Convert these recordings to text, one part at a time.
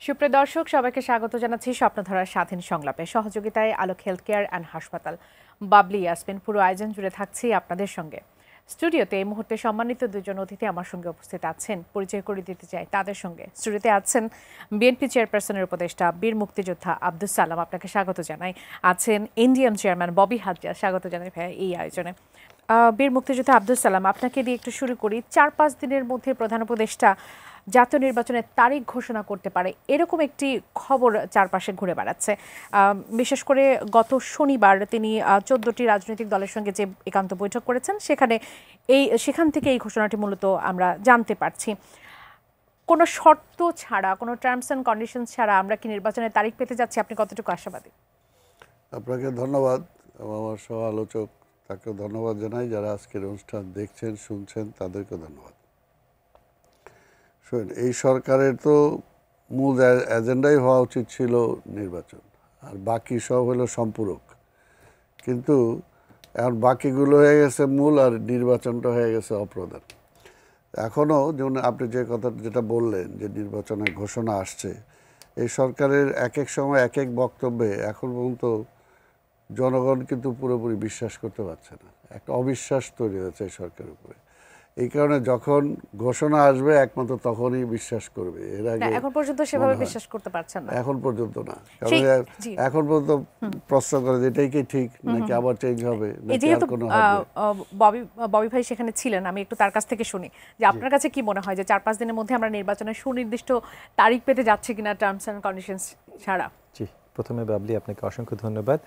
সুপ্রিয় দর্শক, সবাইকে স্বাগত জানাচ্ছি স্বপ্নধারার স্বাধীন সংলাপে। সহযোগিতায় আলোক হেলথ কেয়ার অ্যান্ড হাসপাতাল, বাবলি ইয়াসমিন। পুরো আয়োজন জুড়ে থাকছি আপনাদের সঙ্গে। স্টুডিওতে এই মুহূর্তে সম্মানিত দুজন অতিথি আমার সঙ্গে উপস্থিত আছেন, পরিচয় করে দিতে চাই তাদের সঙ্গে। স্টুডিওতে আছেন বিএনপি চেয়ারপারসনের উপদেষ্টা বীর মুক্তিযোদ্ধা আব্দুস সালাম, আপনাকে স্বাগত জানাই। আছেন ইন্ডিয়ান চেয়ারম্যান ববি হাজ্জাজ, স্বাগত জানাই ভাই এই আয়োজনে। বীর মুক্তিযোদ্ধা আব্দুস সালাম, আপনাকে দিয়ে একটু শুরু করি। 4-5 দিনের মধ্যে প্রধান উপদেষ্টা জাতীয় নির্বাচনের তারিখ ঘোষণা করতে পারে, এরকম একটি খবর চারপাশে ঘুরে বেড়াচ্ছে। বিশেষ করে গত শনিবার তিনি 14টি রাজনৈতিক দলের সঙ্গে যে একান্ত বৈঠক করেছেন, সেখান থেকে এই ঘোষণাটি মূলত আমরা জানতে পারছি। কোনো শর্ত ছাড়া, কোনো টার্মস অ্যান্ড কন্ডিশন ছাড়া আমরা কি নির্বাচনের তারিখ পেতে যাচ্ছি? আপনি কতটুকু আশাবাদী? আপনাকে ধন্যবাদ, আমার সহ আলোচক তাকে ধন্যবাদ জানাই। যারা আজকের অনুষ্ঠান দেখছেন শুনছেন তাদেরকে ধন্যবাদ। শুনুন, এই সরকারের তো মূল এজেন্ডাই হওয়া উচিত ছিল নির্বাচন, আর বাকি সব হলো সম্পূরক। কিন্তু এখন বাকিগুলো হয়ে গেছে মূল, আর নির্বাচনটা হয়ে গেছে অপ্রধান। এখনও যেমন আপনি যেটা বললেন যে নির্বাচনের ঘোষণা আসছে, এই সরকারের এক এক সময় এক এক বক্তব্যে এখন পর্যন্ত জনগণ কিন্তু পুরোপুরি বিশ্বাস করতে পারছে না। একটা অবিশ্বাস তৈরি হয়েছে এই সরকারের উপরে। এই কারণে যখন ঘোষণা আসবে একমাত্র তখনই বিশ্বাস করবে। এর আগে এখন পর্যন্ত সেভাবে বিশ্বাস করতে পারছেন না? এখন পর্যন্ত না, কারণ এখন পর্যন্ত প্রশ্ন করে যে এটাই কি ঠিক নাকি আবার চেঞ্জ হবে নাকি আর কোনো হবে। ববি ভাই সেখানে ছিলেন, আমি একটু তার কাছ থেকে শুনি যে আপনার কাছে কি মনে হয় যে 4-5 দিনের মধ্যে আমরা নির্বাচনের সুনির্দিষ্ট তারিখ পেতে যাচ্ছি কিনা টার্মস অ্যান্ড কন্ডিশনস ছাড়া? জি, প্রথমে বাবলি আপনাকে অসংখ্য ধন্যবাদ।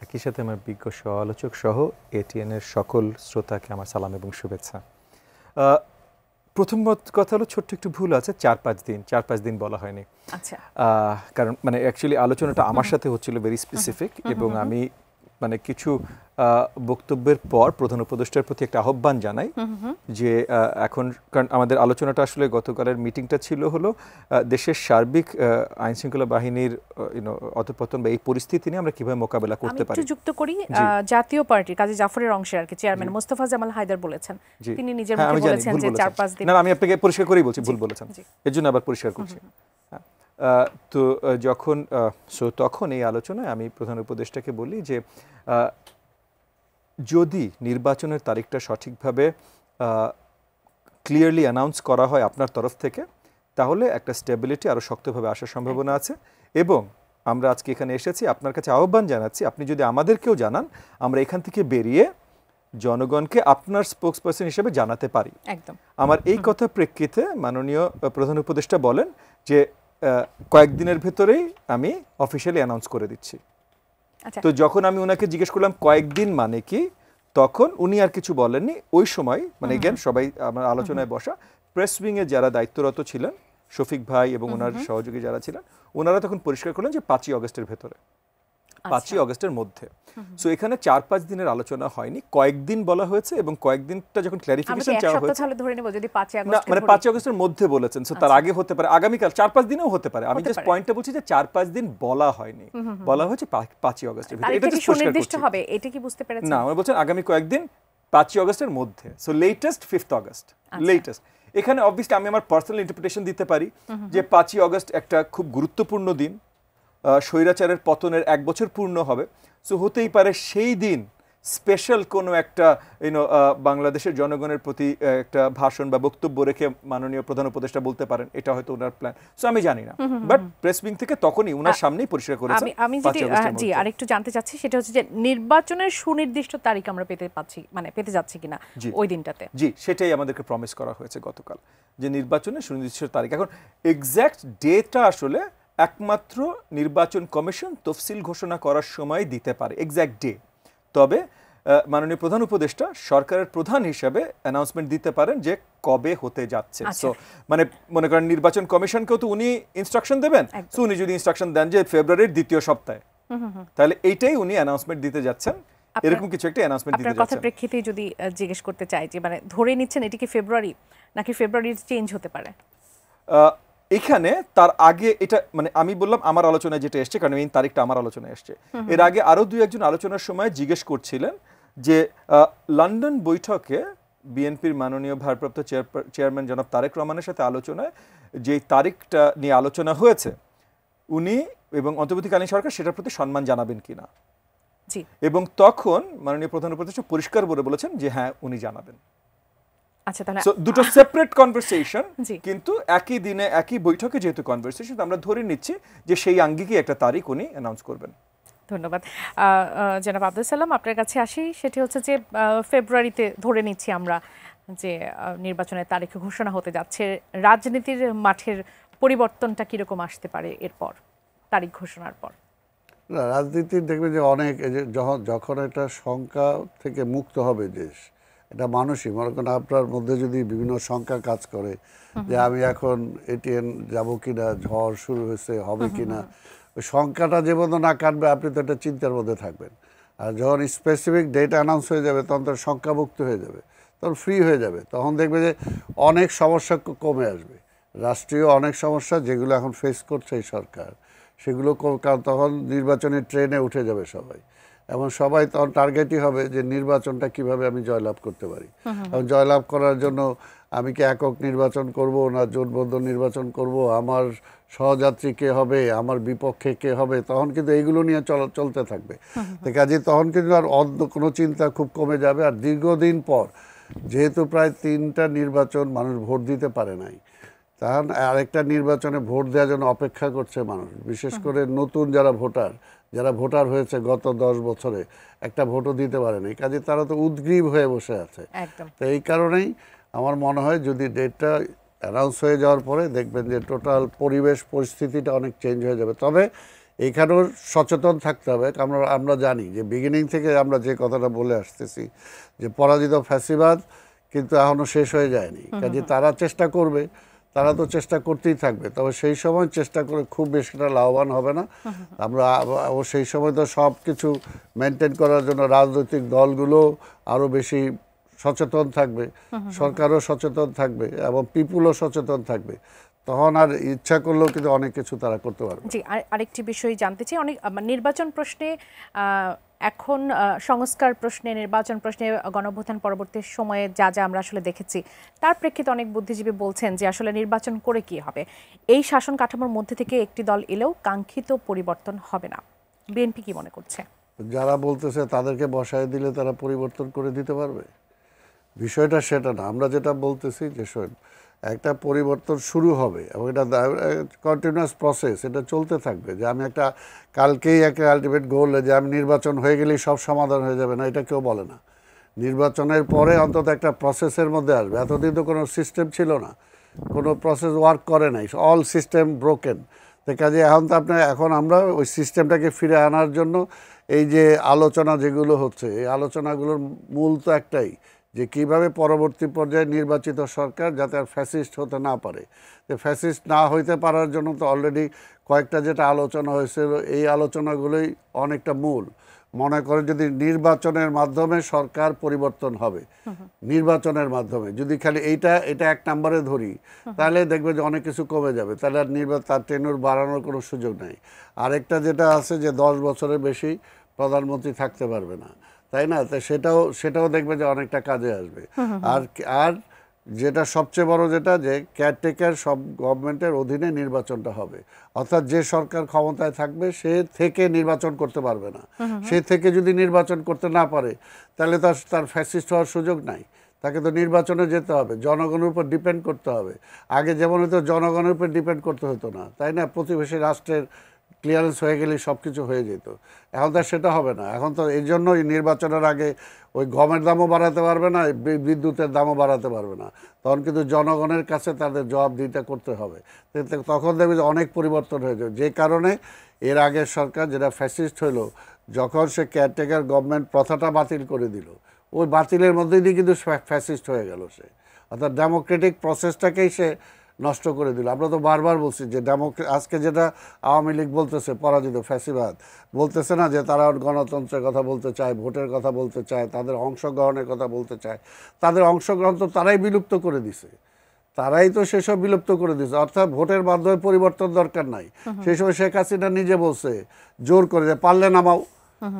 একই সাথে আমার বিজ্ঞ সহ আলোচক সহ এটিএন এর সকল শ্রোতাকে আমার সালাম এবং শুভেচ্ছা। প্রথম কথা হলো, ছোট্ট একটু ভুল আছে, 4-5 দিন বলা হয়নি। আচ্ছা, কারণ মানে অ্যাকচুয়ালি আলোচনাটা আমার সাথে হচ্ছিল ভেরি স্পেসিফিক, এবং আমি মানে কিছু বক্তব্যের পর প্রধান উপদেষ্টার প্রতি একটা আহ্বান জানাই যে এখন, কারণ আমাদের আলোচনাটা আসলে গতকালের মিটিংটা ছিল হলো দেশের সার্বিক আইন শৃঙ্খলা বাহিনীর অধঃপতন বা এই পরিস্থিতি নিয়ে আমরা কিভাবে মোকাবেলা করতে পারি। আমি যুক্ত করি, জাতীয় পার্টি কাজী জাফরের অংশের আর কি চেয়ারম্যান মোস্তফা জামাল হায়দার বলেছেন, তিনি নিজের মুখে বলেছেন যে 4-5 দিন। না, আমি আপনাকে পরিষ্কার করেই বলছি, ভুল বলেছেন, এর জন্য আবার পরিষ্কার করছি। তো তখন এই আলোচনায় আমি প্রধান উপদেষ্টাকে বলি যে যদি নির্বাচনের তারিখটা সঠিকভাবে ক্লিয়ারলি অ্যানাউন্স করা হয় আপনার তরফ থেকে, তাহলে একটা স্টেবিলিটি আরও শক্তভাবে আসার সম্ভাবনা আছে। এবং আমরা আজকে এখানে এসেছি আপনার কাছে আহ্বান জানাচ্ছি, আপনি যদি আমাদেরকেও জানান, আমরা এখান থেকে বেরিয়ে জনগণকে আপনার স্পোকসপারসন হিসেবে জানাতে পারি। একদম আমার এই কথা প্রেক্ষিতে মাননীয় প্রধান উপদেষ্টা বলেন যে কয়েকদিনের ভেতরেই আমি অফিসিয়ালি অ্যানাউন্স করে দিচ্ছি। তো যখন আমি ওনাকে জিজ্ঞেস করলাম কয়েকদিন মানে কি, তখন উনি আর কিছু বলেননি। ওই সময় মানে এগেন সবাই আমার আলোচনায় বসা প্রেস উইংয়ে যারা দায়িত্বরত ছিলেন, শফিক ভাই এবং ওনার সহযোগী যারা ছিলেন, ওনারা তখন পরিষ্কার করলেন যে 5ই আগস্টের ভেতরে, 5ই আগস্টের মধ্যে। সো এখানে 4-5 দিনের আলোচনা হয়নি, কয়েকদিন বলা হয়েছে। এবং কয়েকদিনটা যখন ক্লারিফিকেশন চাওয়া হয়েছে, না মানে 5ই আগস্টের মধ্যে বলেছেন, সো তার আগে হতে পারে, আগামীকাল 4-5 দিনেও হতে পারে। আমি জাস্ট পয়েন্টটা বলছি যে 4-5 দিন বলা হয়নি, বলা হয়েছে 5ই আগস্টের ভিতরে। এটা কি সুনির্দিষ্ট হবে, এটা কি বুঝতে পেরেছেন? না, আমি বলছেন আগামী কয়েকদিন, 5ই আগস্টের মধ্যে, so latest 5th August latest. এখানে অবভিয়াসলি আমি আমার পার্সোনাল ইন্টারপ্রিটেশন দিতে পারি যে 5ই আগস্ট একটা খুব গুরুত্বপূর্ণ দিন, স্বৈরাচারের পতনের 1 বছর পূর্ণ হবে। সো হতেই পারে সেই দিন স্পেশাল কোনো একটা বাংলাদেশের জনগণের প্রতি একটা ভাষণ বা বক্তব্য রেখে মাননীয় প্রধান উপদেষ্টা বলতে পারেন, এটা হয়তো ওনার প্ল্যান। সো আমি জানি না, বাট প্রেস উইং থেকে তখনই ওনার সামনেই পরিষ্কার করেছেন। আমি জি আরেকটু জানতে চাচ্ছি, সেটা হচ্ছে যে নির্বাচনের সুনির্দিষ্ট তারিখ আমরা পেতে যাচ্ছি কিনা ওই দিনটাতে? জি, সেটাই আমাদেরকে প্রমিস করা হয়েছে গতকাল, যে নির্বাচনের সুনির্দিষ্ট তারিখ। এখন এক্স্যাক্ট ডেটটা আসলে একমাত্র নির্বাচন কমিশন তফসিল ঘোষণা করার সময় দিতে পারে, এক্স্যাক্ট ডে। তবে মাননীয় প্রধান উপদেষ্টা সরকারের প্রধান হিসেবে অ্যানাউন্সমেন্ট দিতে পারেন যে কবে হতে যাচ্ছে। সো মানে মনে করেন নির্বাচন কমিশনকেও তো উনি ইনস্ট্রাকশন দেবেন, সো উনি যদি ইনস্ট্রাকশন দেন যে ফেব্রুয়ারির 2য় সপ্তাহে, তাহলে এইটাই উনি অ্যানাউন্সমেন্ট দিতে যাচ্ছেন, এরকম কিছু একটা অ্যানাউন্সমেন্ট দিতে যাচ্ছেন। আপনার কথার প্রেক্ষিতে যদি জিজ্ঞেস করতে চাই যে মানে ধরে নিচ্ছেন এটি কি ফেব্রুয়ারি, নাকি ফেব্রুয়ারির চেঞ্জ হতে পারে? এখানে তার আগে এটা মানে আমি বললাম আমার আলোচনায় যেটা এসছে, কারণ এই তারিখটা আমার আলোচনায় এসছে। এর আগে আরো 2-1 আলোচনার সময় জিজ্ঞেস করছিলেন যে লন্ডন বৈঠকে বিএনপির মাননীয় ভারপ্রাপ্ত চেয়ারম্যান জনাব তারেক রহমানের সাথে আলোচনায় যে তারিখটা নিয়ে আলোচনা হয়েছে, উনি এবং অন্তর্বর্তীকালীন সরকার সেটার প্রতি সম্মান জানাবেন কিনা। জি। এবং তখন মাননীয় প্রধান উপদেষ্টা পরিষ্কার বলে বলেছেন যে হ্যাঁ উনি জানাবেন। আচ্ছা, তাহলে দুটো সেপারেট কনভারসেশন, জি। কিন্তু একই দিনে একই বৈঠকে যেহেতু কনভারসেশন, আমরা ধরে নিচ্ছি যে সেই আঙ্গিকে একটা তারিখ উনি অ্যানাউন্স করবেন। ধন্যবাদ। জনাব আব্দুল সালাম, আপনার কাছে আসি। সেটি হচ্ছে যে ফেব্রুয়ারিতে ধরে নিচ্ছি আমরা যে নির্বাচনের তারিখ ঘোষণা হতে যাচ্ছে। রাজনীতির মাঠের পরিবর্তনটা কিরকম আসতে পারে এরপর, তারিখ ঘোষণার পর? না, রাজনীতির দেখবে যে অনেক এই যে যখন একটা শঙ্কা থেকে মুক্ত হবে দেশ, এটা মানুষই মনে করেন আপনার মধ্যে যদি বিভিন্ন শঙ্কা কাজ করে যে আমি এখন এটিএন যাব কিনা, ঝড় শুরু হয়েছে হবে কিনা, ওই শঙ্কাটা যে পর্যন্ত না কাটবে আপনি তো একটা চিন্তার মধ্যে থাকবেন। আর যখন স্পেসিফিক ডেট অ্যানাউন্স হয়ে যাবে তখন তো শঙ্কামুক্ত হয়ে যাবে, তখন ফ্রি হয়ে যাবে, তখন দেখবে যে অনেক সমস্যা কমে আসবে। রাষ্ট্রীয় অনেক সমস্যা যেগুলো এখন ফেস করছে এই সরকার, সেগুলো তখন নির্বাচনের ট্রেনে উঠে যাবে সবাই, এবং সবাই তখন টার্গেটই হবে যে নির্বাচনটা কিভাবে আমি জয়লাভ করতে পারি। এবং জয়লাভ করার জন্য আমি কি একক নির্বাচন করব না জোটবদ্ধ নির্বাচন করব, আমার সহযাত্রী কে হবে, আমার বিপক্ষে কে হবে, তখন কিন্তু এইগুলো নিয়ে চলতে থাকবে। তো কাজে তখন কিন্তু আর অন্য কোনো চিন্তা খুব কমে যাবে। আর দীর্ঘদিন পর যেহেতু প্রায় 3টা নির্বাচন মানুষ ভোট দিতে পারে নাই, তখন আরেকটা নির্বাচনে ভোট দেওয়ার জন্য অপেক্ষা করছে মানুষ, বিশেষ করে নতুন যারা ভোটার হয়েছে গত 10 বছরে একটা ভোটও দিতে পারে নাই, কাজে তারা তো উদ্গ্রীব হয়ে বসে আছে। তো এই কারণেই আমার মনে হয় যদি ডেটটা অ্যানাউন্স হয়ে যাওয়ার পরে দেখবেন যে টোটাল পরিবেশ পরিস্থিতিটা অনেক চেঞ্জ হয়ে যাবে। তবে এইখানেও সচেতন থাকতে হবে। আমরা জানি যে বিগিনিং থেকে আমরা যে কথাটা বলে আসতেছি যে পরাজিত ফ্যাসিবাদ কিন্তু এখনও শেষ হয়ে যায়নি, কাজে তারা চেষ্টা করবে, তারা তো চেষ্টা করতেই থাকবে, তবে সেই সময় চেষ্টা করে খুব বেশিটা লাভবান হবে না আমরা। সেই সময় তো সব কিছু মেনটেন করার জন্য রাজনৈতিক দলগুলো আরও বেশি সচেতন থাকবে, সরকারও সচেতন থাকবে এবং পিপুলও সচেতন থাকবে, তখন আর ইচ্ছা করলেও কিন্তু অনেক কিছু তারা করতে পারবে। জি, আরেকটি বিষয় জানতে চাই। অনেক নির্বাচন প্রশ্নে এখন সংস্কার প্রশ্নে, নির্বাচন প্রশ্নে গণঅভ্যুত্থান পরবর্তী সময়ে যা যা আমরা আসলে দেখেছি তার প্রেক্ষিতে অনেক বুদ্ধিজীবী বলছেন যে আসলে নির্বাচন করে কি হবে, এই শাসন কাঠামোর মধ্যে থেকে একটি দল এলেও কাঙ্ক্ষিত পরিবর্তন হবে না। বিএনপি কি মনে করছে? যারা বলতেছে তাদেরকে বসায় দিলে তারা পরিবর্তন করে দিতে পারবে, বিষয়টা সেটা না। আমরা যেটা বলতেছি যে একটা পরিবর্তন শুরু হবে এবং এটা কন্টিনিউয়াস প্রসেস, এটা চলতে থাকবে। যে আমি কালকেই একটা আলটিমেট গোল যে আমি নির্বাচন হয়ে গেলেই সব সমাধান হয়ে যাবে না, এটা কেউ বলে না। নির্বাচনের পরে অন্তত একটা প্রসেসের মধ্যে আসবে। এতদিন তো কোনো সিস্টেম ছিল না, কোনো প্রসেস ওয়ার্ক করে নাই, অল সিস্টেম ব্রোকেন। তো কাজে এখন আমরা ওই সিস্টেমটাকে ফিরে আনার জন্য এই যে আলোচনা যেগুলো হচ্ছে, এই আলোচনাগুলোর মূল তো একটাই, যে কিভাবে পরবর্তী পর্যায়ে নির্বাচিত সরকার যাতে আর ফ্যাসিস্ট হতে না পারে। তো ফ্যাসিস্ট না হইতে পারার জন্য তো অলরেডি কয়েকটা যেটা আলোচনা হয়েছিল, এই আলোচনাগুলোই অনেকটা মূল। মনে করে যদি নির্বাচনের মাধ্যমে সরকার পরিবর্তন হবে, নির্বাচনের মাধ্যমে যদি খালি এটা 1 নম্বরে ধরি, তাহলে দেখবে যে অনেক কিছু কমে যাবে, তাহলে আর তার টেনুর বাড়ানোর কোনো সুযোগ নেই। আরেকটা যেটা আছে যে 10 বছরের বেশি প্রধানমন্ত্রী থাকতে পারবে না, তাই না? তো সেটাও দেখবে যে অনেকটা কাজে আসবে। আর যেটা সবচেয়ে বড় যেটা যে কেয়ারটেকার সব গভর্নমেন্টের অধীনে নির্বাচনটা হবে, অর্থাৎ যে সরকার ক্ষমতায় থাকবে সে থেকে নির্বাচন করতে পারবে না। সে থেকে যদি নির্বাচন করতে না পারে তাহলে তার ফ্যাসিস্ট হওয়ার সুযোগ নাই, তাকে তো নির্বাচনে যেতে হবে, জনগণের উপর ডিপেন্ড করতে হবে। আগে যেমন হয়তো জনগণের উপর ডিপেন্ড করতে হতো না, তাই না? প্রতিবেশী রাষ্ট্রের ক্লিয়ারেন্স হয়ে গেলে সব কিছু হয়ে যেত। এখন তো সেটা হবে না। এখন তো এই জন্যই নির্বাচনের আগে ওই গমের দামও বাড়াতে পারবে না, বিদ্যুতের দামও বাড়াতে পারবে না, তখন কিন্তু জনগণের কাছে তাদের জবাবদিহিতা করতে হবে। তখন দেখবে যে অনেক পরিবর্তন হয়ে যাবে। যে কারণে এর আগের সরকার যেটা ফ্যাসিস্ট হইলো, যখন সে কেয়ারটেকার গভর্নমেন্ট প্রথাটা বাতিল করে দিল, ওই বাতিলের মধ্যেই দিয়ে কিন্তু ফ্যাসিস্ট হয়ে গেল সে, অর্থাৎ ডেমোক্রেটিক প্রসেসটাকেই সে নষ্ট করে দিল। আমরা তো বারবার বলছি যে আজকে যেটা আওয়ামী লীগ বলতেছে পরাজিত ফ্যাসিবাদ, বলতেছে না যে তারা গণতন্ত্রের কথা বলতে চায়, ভোটের কথা বলতে চায়, তাদের অংশগ্রহণের কথা বলতে চায়। তাদের অংশগ্রহণ তো তারাই বিলুপ্ত করে দিছে, তারাই তো সেসব বিলুপ্ত করে দিছে। অর্থাৎ ভোটের মাধ্যমে পরিবর্তন দরকার নাই। সেই সময় শেখ হাসিনা নিজে বলছে জোর করে যে পারলে নামাও,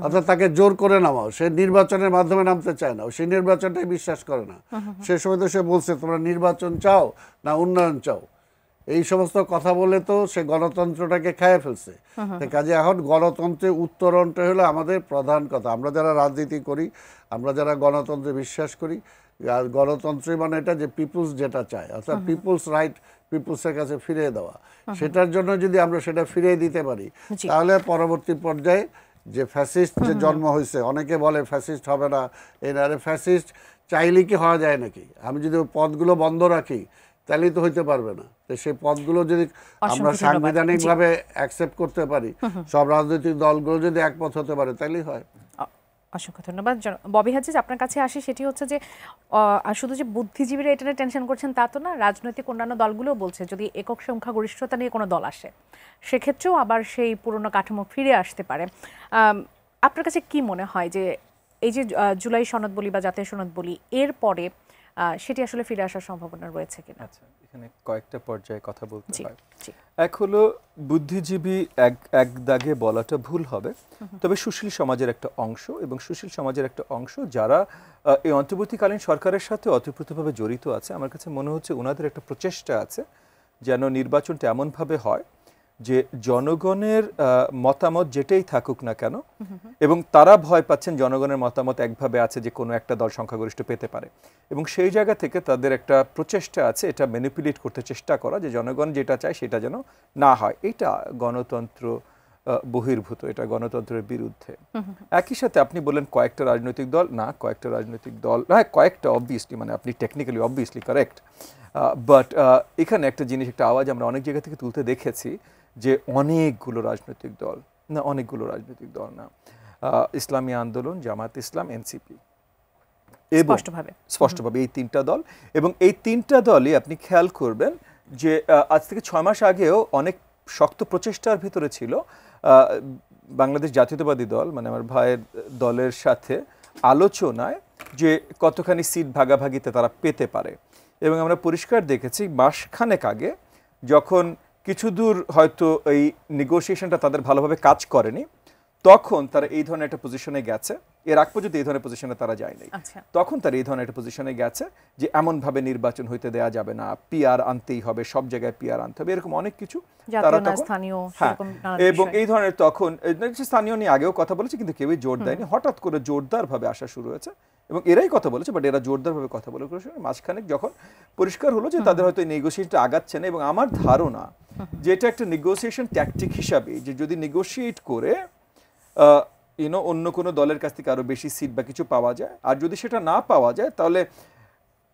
অর্থাৎ তাকে জোর করে নামাও। সে নির্বাচনের মাধ্যমে নামতে চায় না, সেই নির্বাচনটাই বিশ্বাস করে না। সে সময় তো সে বলছে তোমরা নির্বাচন চাও না উন্নয়ন চাও, এই সমস্ত কথা বলে তো সে গণতন্ত্রটাকে খেয়ে ফেলছে। কাজে এখন গণতন্ত্রের উত্তরণটা হলো আমাদের প্রধান কথা। আমরা যারা রাজনীতি করি, আমরা যারা গণতন্ত্রে বিশ্বাস করি, আর গণতন্ত্রই মানে এটা যে পিপুলস যেটা চায়, অর্থাৎ পিপুলস রাইট পিপুলসের কাছে ফিরিয়ে দেওয়া, সেটার জন্য যদি আমরা সেটা ফিরিয়ে দিতে পারি, তাহলে পরবর্তী পর্যায়ে যে ফ্যাসিস্ট যে জন্ম হয়েছে, অনেকে বলে ফ্যাসিস্ট হবে না, এনারে ফ্যাসিস্ট চাইলে কি হওয়া যায় নাকি? আমি যদি পদগুলো বন্ধ রাখি তাহলেই তো হইতে পারবে না। তো সেই পদগুলো যদি আমরা সাংবিধানিকভাবে অ্যাকসেপ্ট করতে পারি, সব রাজনৈতিক দলগুলো যদি একমত হতে পারে, তাহলেই হয়। অসংখ্য ধন্যবাদ। ববি হাজিজ, আপনার কাছে আসি, সেটি হচ্ছে যে শুধু যে বুদ্ধিজীবীরা এটা নিয়ে টেনশন করছেন তা তো না, রাজনৈতিক অন্যান্য দলগুলোও বলছে যদি একক সংখ্যাগরিষ্ঠতা নিয়ে কোনো দল আসে সেক্ষেত্রেও আবার সেই পুরনো কাঠামো ফিরে আসতে পারে। আপনার কাছে কি মনে হয় যে এই যে জুলাই সনদ বলি বা জাতীয় সনদ বলি, এর পরে সেটি আসলে ফিরে আসার সম্ভাবনা রয়েছে কিনা? আচ্ছা, এখানে কয়েকটা পর্যায়ে কথা বলতে হয়। এক হলো বুদ্ধিজীবী এক দাগে বলাটা ভুল হবে, তবে সুশীল সমাজের একটা অংশ, এবং সুশীল সমাজের একটা অংশ যারা এই অন্তর্বর্তীকালীন সরকারের সাথে অতপ্রতভাবে জড়িত আছে। আমার কাছে মনে হচ্ছে ওনাদের একটা প্রচেষ্টা আছে যেন নির্বাচনটা এমনভাবে হয় যে জনগণের মতামত যেটাই থাকুক না কেন, এবং তারা ভয় পাচ্ছেন জনগণের মতামত একভাবে আছে যে কোনো একটা দল সংখ্যাগরিষ্ঠ পেতে পারে, এবং সেই জায়গা থেকে তাদের একটা প্রচেষ্টা আছে এটা ম্যানিপুলেট করতে চেষ্টা করা যে জনগণ যেটা চায় সেটা যেন না হয়। এটা গণতন্ত্র বহির্ভূত, এটা গণতন্ত্রের বিরুদ্ধে। একই সাথে আপনি বললেন কয়েকটা রাজনৈতিক দল, না কয়েকটা রাজনৈতিক দল, হ্যাঁ কয়েকটা অবভিয়াসলি, মানে আপনি টেকনিক্যালি অবভিয়াসলি কারেক্ট, বাট এখানে একটা জিনিস, একটা আওয়াজ আমরা অনেক জায়গা থেকে তুলতে দেখেছি যে অনেকগুলো রাজনৈতিক দল, না অনেকগুলো রাজনৈতিক দল না, ইসলামী আন্দোলন, জামাত ইসলাম, এনসিপি, এবং স্পষ্টভাবে এই তিনটা দল, এবং এই তিনটা দলই আপনি খেয়াল করবেন যে আজ থেকে 6 মাস আগেও অনেক শক্ত প্রচেষ্টার ভিতরে ছিল বাংলাদেশ জাতীয়তাবাদী দল, মানে আমার ভাইয়ের দলের সাথে আলোচনায় যে কতখানি সিট ভাগাভাগিতে তারা পেতে পারে, এবং আমরা পরিষ্কার দেখেছি মাসখানেক আগে যখন কিছু দূর হয়তো এই নেগোসিয়েশনটা তাদের ভালোভাবে কাজ করেনি, তখন তারা এই ধরনের একটা পজিশনে গেছে। এর আগ পর্যন্ত এই ধরনের পজিশনে তারা যায়নি, তখন তারা এই ধরনের একটা পজিশনে গেছে যে এমনভাবে নির্বাচন হইতে দেওয়া যাবে না, পিআর আনতেই হবে, সব জায়গায় পিআর আনতে হবে, এরকম অনেক কিছু তারা তখন, এবং এই ধরনের তখন স্থানীয় নিয়ে আগেও কথা বলেছে কিন্তু কেউই জোর দেয়নি, হঠাৎ করে জোরদারভাবে আসা শুরু হয়েছে, এবং এরাই কথা বলেছে, বাট এরা জোরদারভাবে কথা বলে মাঝখানে যখন পরিষ্কার হলো যে তাদের হয়তো নেগোসিয়েশনটা আগাচ্ছে না, এবং আমার ধারণা যে এটা একটা নেগোসিয়েশন ট্যাকটিক হিসাবে, যে যদি নেগোসিয়েট করে অন্য কোনো দলের কাছ থেকে আরো বেশি সিট বা কিছু পাওয়া যায়, আর যদি সেটা না পাওয়া যায় তাহলে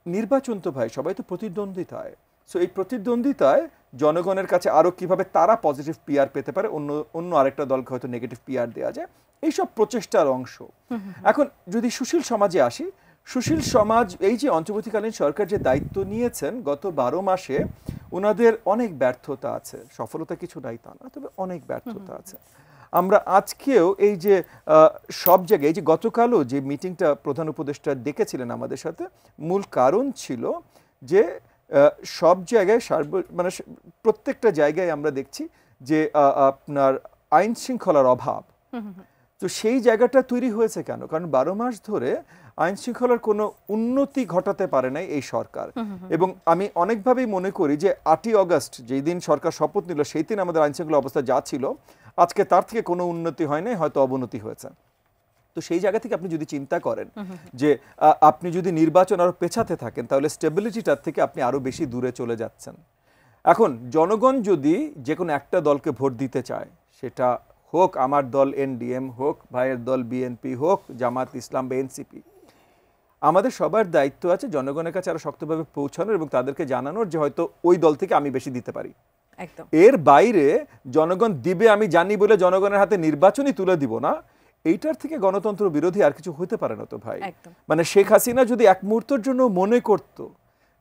নির্বাচন তো ভাই সবাই তো প্রতিদ্বন্দ্বিতায়, সো এই প্রতিদ্বন্দ্বিতায় জনগণের কাছে আরো কিভাবে তারা পজিটিভ পিআর পেতে পারে, অন্য আরেকটা দলকে হয়তো নেগেটিভ পিআর দেওয়া যায়, এইসব প্রচেষ্টার অংশ। এখন যদি সুশীল সমাজে আসি, সুশীল সমাজ এই যে অন্তর্বর্তীকালীন সরকার যে দায়িত্ব নিয়েছেন গত 12 মাসে, ওনাদের অনেক ব্যর্থতা আছে, সফলতা কিছু নাই তা না, তবে অনেক ব্যর্থতা আছে। আমরা আজকেও এই যে সব জায়গায়, এই যে গতকালও যে মিটিংটা প্রধান উপদেষ্টা ডেকেছিলেন আমাদের সাথে, মূল কারণ ছিল যে সব জায়গায় মানে প্রত্যেকটা জায়গায় আমরা দেখছি যে আপনার আইন শৃঙ্খলার অভাব। তো সেই জায়গাটা তৈরি হয়েছে কেন? কারণ 12 মাস ধরে আইন শৃঙ্খলার কোনো উন্নতি ঘটাতে পারে নাই এই সরকার, এবং আমি অনেকভাবেই মনে করি যে 8ই অগস্ট যেই দিন সরকার শপথ নিল, সেই দিন আমাদের আইন শৃঙ্খলা অবস্থা যা ছিল আজকে তার থেকে কোনো উন্নতি হয় নাই, হয়তো অবনতি হয়েছে। তো সেই জায়গা থেকে আপনি যদি চিন্তা করেন যে আপনি যদি নির্বাচন আরো পেছাতে থাকেন তাহলে স্টেবিলিটিটার থেকে আপনি আরো বেশি দূরে চলে যাচ্ছেন। এখন জনগণ যদি যে কোনো একটা দলকে ভোট দিতে চায়, সেটা হোক আমার দল এনডিএম, হোক ভাইয়ের দল বিএনপি, হোক জামাত ইসলাম বা এনসিপি, আমাদের সবার দায়িত্ব আছে জনগণের কাছে আরো শক্তভাবে পৌঁছানোর এবং তাদেরকে জানানোর যে হয়তো ওই দল থেকে আমি বেশি দিতে পারি। এর বাইরে জনগণ দিবে আমি জানি বলে জনগণের হাতে নির্বাচনই তুলে দিব না, এইটার থেকে গণতন্ত্র বিরোধী আর কিছু হইতে পারে না তো ভাই। মানে শেখ হাসিনা যদি এক মুহূর্তের জন্য মনে করত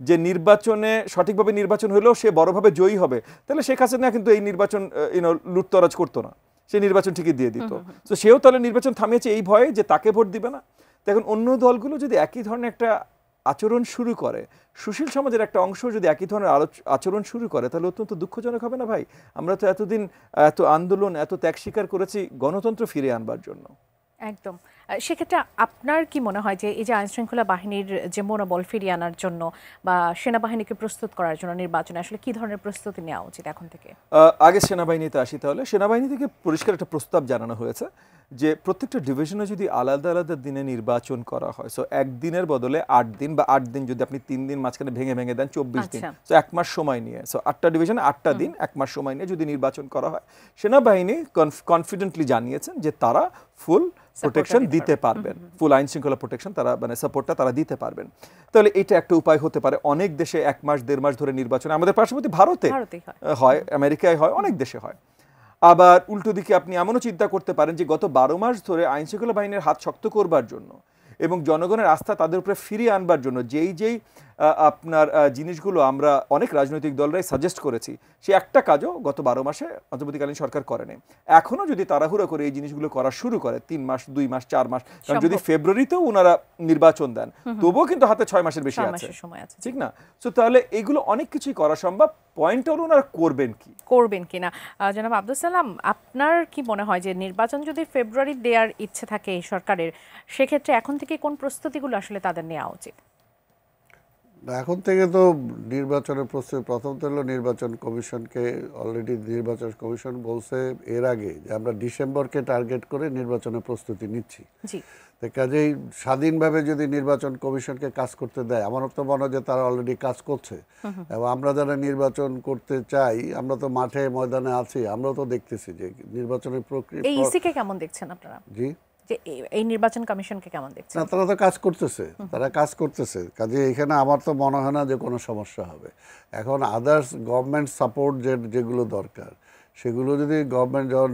যে নির্বাচনে সঠিকভাবে নির্বাচন হলেও সে বড়ভাবে জয়ী হবে, তাহলে শেখ হাসিনা কিন্তু এই নির্বাচন লুটতরাজ করতো না, সে নির্বাচন ঠিকই দিয়ে দিত। তো সেও তাহলে নির্বাচন থামিয়েছে এই ভয়ে যে তাকে ভোট দিবে না। এখন অন্য দলগুলো যদি একই ধরনের একটা আচরণ শুরু করে, সুশীল সমাজের একটা অংশ যদি একই ধরনের আচরণ শুরু করে, তাহলে অত্যন্ত দুঃখজনক হবে না ভাই? আমরা তো এতদিন এত আন্দোলন, এত ত্যাগ স্বীকার করেছি গণতন্ত্র ফিরে আনবার জন্য। একদম। সেক্ষেত্রে আপনার কি মনে হয় যে এই যে আইনশৃঙ্খলা বাহিনীর যে মনোবল ফিরিয়ে আনার জন্য বা সেনাবাহিনীকে প্রস্তুত করার জন্য নির্বাচনে আসলে কি ধরনের প্রস্তুতি নেওয়া উচিত এখন থেকে? আগে সেনাবাহিনীতে আসি। তাহলে সেনাবাহিনী থেকে পরিষ্কার একটা প্রস্তাব জানানো হয়েছে যে প্রত্যেকটা ডিভিশনে যদি আলাদা আলাদা দিনে নির্বাচন করা হয়, সো একদিনের বদলে 8 দিন বা 8 দিন যদি আপনি 3 দিন মাঝখানে ভেঙে ভেঙে দেন 24 দিন, সো 1 মাস সময় নিয়ে, সো 8টা ডিভিশনে 8টা দিন 1 মাস সময় নিয়ে যদি নির্বাচন করা হয়, সেনাবাহিনী কনফিডেন্টলি জানিয়েছেন যে তারা ফুল প্রোটেকশন দিতে পারবেন, ফুল আইন শৃঙ্খলা প্রোটেকশন তারা মানে সাপোর্টটা তারা দিতে পারবেন। তাহলে এটা একটা উপায় হতে পারে। অনেক দেশে 1 মাস 1.5 মাস ধরে নির্বাচন, আমাদের পার্শ্ববর্তী ভারতে হয়, আমেরিকায় হয়, অনেক দেশে হয়। আবার উল্টো দিকে আপনি এমনও চিন্তা করতে পারেন যে গত 12 মাস ধরে আইন শৃঙ্খলা বাহিনীর হাত শক্ত করবার জন্য এবং জনগণের আস্থা তাদের উপরে ফিরিয়ে আনবার জন্য যেই আপনার জিনিসগুলো আমরা অনেক রাজনৈতিক দলরাই সাজেস্ট করেছি, সে একটা কাজও গত 12 মাসে অন্তর্বর্তীকালীন সরকার করেনি। এখনও যদি তাড়াহুড়ো করে এই জিনিসগুলো করা শুরু করে 3 মাস 2 মাস 4 মাস, কারণ যদি ফেব্রুয়ারিতেও ওনারা নির্বাচন দেন তবুও কিন্তু হাতে 6 মাসের বেশি আছে, ঠিক না? সো তাহলে এগুলো অনেক কিছুই করা সম্ভব। পয়েন্ট হলো ওনারা করবেন কিনা। জনাব আব্দুল সালাম, আপনার কি মনে হয় যে নির্বাচন যদি ফেব্রুয়ারি দেওয়ার ইচ্ছে থাকে এই সরকারের, সেক্ষেত্রে এখন থেকে কোন প্রস্তুতিগুলো আসলে তাদের নেওয়া উচিত? এখন থেকে তো নির্বাচনের প্রস্তুতি, প্রথম তো হলো নির্বাচন কমিশনকে, অলরেডি নির্বাচন কমিশন বলছে এর আগে যে আমরা ডিসেম্বরকে টার্গেট করে নির্বাচনের প্রস্তুতি নিচ্ছি। তো কাজেই স্বাধীনভাবে যদি নির্বাচন কমিশনকে কাজ করতে দেয়, আমার তো মনে হয় যে তারা অলরেডি কাজ করছে। এবং আমরা যারা নির্বাচন করতে চাই, আমরা তো মাঠে ময়দানে আছি, আমরাও তো দেখতেছি যে নির্বাচনের প্রক্রিয়া। এই ইসিকে কেমন দেখছেন আপনারা? জি, যে এই নির্বাচন কমিশনকে কেমন দেখছেন? না, তারা তো কাজ করতেছে, কাজে এখানে আমার তো মনে হয় না যে কোনো সমস্যা হবে। এখন আদার্স গভর্নমেন্ট সাপোর্ট যেগুলো দরকার, সেগুলো যদি গভর্নমেন্ট যখন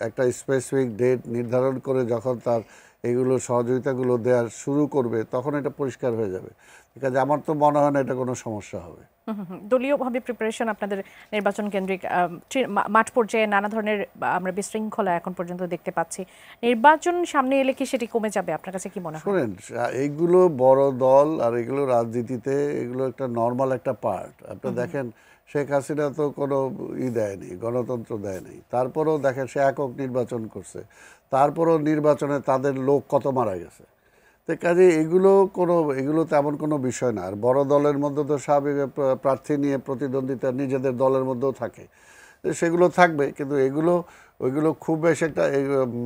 একটা স্পেসিফিক ডেট নির্ধারণ করে যখন তার এগুলো সহযোগিতাগুলো দেওয়ার শুরু করবে, তখন এটা পরিষ্কার হয়ে যাবে। কাজে আমার তো মনে হয় না এটা কোনো সমস্যা হবে। দলীয়ভাবে প্রিপারেশন আপনাদের নির্বাচন কেন্দ্রিক মাঠ পর্যায়ে নানা ধরনের আমরা বিশৃঙ্খলা এখন পর্যন্ত দেখতে পাচ্ছি, নির্বাচন সামনে এলে কি সেটি কমে যাবে? আপনার কাছে কি মনে হয়? শুনেন, এইগুলো বড় দল আর এগুলো রাজনীতিতে এগুলো একটা নর্মাল একটা পার্ট। আপনি দেখেন শেখ হাসিনা তো কোনো দেয়নি, গণতন্ত্র দেয়নি, তারপরেও দেখেন সে একক নির্বাচন করছে, তারপরেও নির্বাচনে তাদের লোক কত মারা গেছে। তো কাজে এগুলো তেমন কোনো বিষয় না। আর বড় দলের মধ্যে তো স্বাভাবিক প্রার্থী নিয়ে প্রতিদ্বন্দ্বিতা নিজেদের দলের মধ্যেও থাকে, সেগুলো থাকবে, কিন্তু ওইগুলো খুব বেশি একটা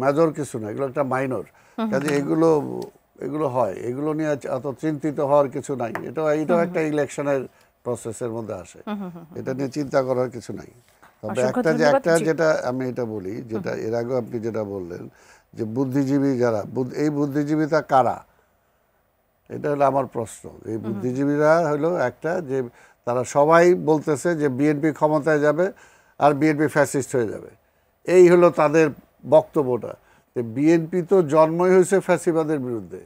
মেজর কিছু না, এগুলো একটা মাইনর। কাজে এগুলো হয়, এগুলো নিয়ে এত চিন্তিত হওয়ার কিছু নাই। এটাও একটা ইলেকশনের প্রসেসের মধ্যে আসে, এটা নিয়ে চিন্তা করার কিছু নাই। তবে যেটা আমি এটা বলি, যেটা এর আগে আপনি যেটা বললেন যে বুদ্ধিজীবী যারা, এই বুদ্ধিজীবীরা কারা, এটা হলো আমার প্রশ্ন। এই বুদ্ধিজীবীরা হলো একটা যে তারা সবাই বলতেছে যে বিএনপি ক্ষমতায় যাবে আর বিএনপি ফ্যাসিস্ট হয়ে যাবে, এই হলো তাদের বক্তব্যটা। বিএনপি তো জন্মই হয়েছে ফ্যাসিবাদের বিরুদ্ধে,